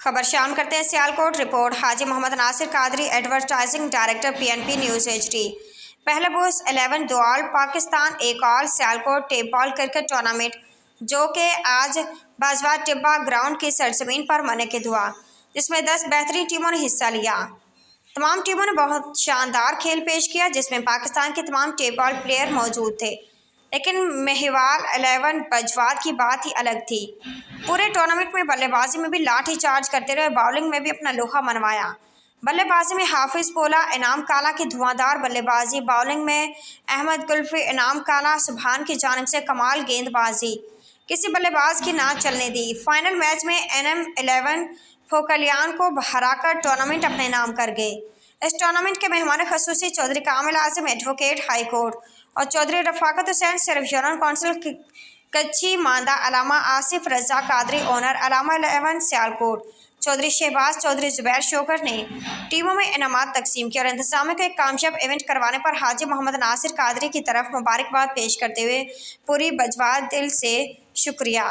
खबर शाम करते हैं Sialkot. Report Haji Mohammad Nasir Qadri, advertising director PNP news HD। पहला बॉस 11 दुआल पाकिस्तान एक all Sialkot tape ball cricket tournament जो कि आज बाजवा टिब्बा ग्राउंड की सरजमीन पर मुनक़िद हुआ, जिसमें 10 बेहतरीन टीमों ने हिस्सा लिया। तमाम टीमों ने बहुत शानदार खेल पेश किया, जिसमें पाकिस्तान के तमाम टेप बॉल प्लेयर मौजूद थे, लेकिन महिवाल 11 बजवात की बात ही अलग थी। पूरे टूर्नामेंट में बल्लेबाजी में भी लाठी चार्ज करते रहे, बॉलिंग में भी अपना लोहा मनवाया। बल्लेबाजी में हाफिज पोला इनाम काला की धुआंधार बल्लेबाजी, बॉलिंग में अहमद कुल्फी इनाम काला सुबहान की जानिब से कमाल गेंदबाजी, किसी बल्लेबाज की ना चलने दी। फाइनल मैच में NM11 फोकलियान को हराकर टूर्नामेंट अपने नाम कर गए। इस टूर्नामेंट के मेहमान खसूसी चौधरी कामिल आजम एडवोकेट हाई कोर्ट और चौधरी रफाकत हुसैन सिर्फ यूनियन कौंसिल कच्ची मांदा, अलामा आसिफ रजा कादरी ओनर अलामा 11 सियालकोट, चौधरी शहबाज चौधरी जुबैर शोकर ने टीमों में इनामात तकसीम किए और इंतजामिया को एक कामयाब इवेंट करवाने पर हाजी मोहम्मद नासिर कादरी की तरफ मुबारकबाद पेश करते हुए पूरी बजवा दिल से शुक्रिया।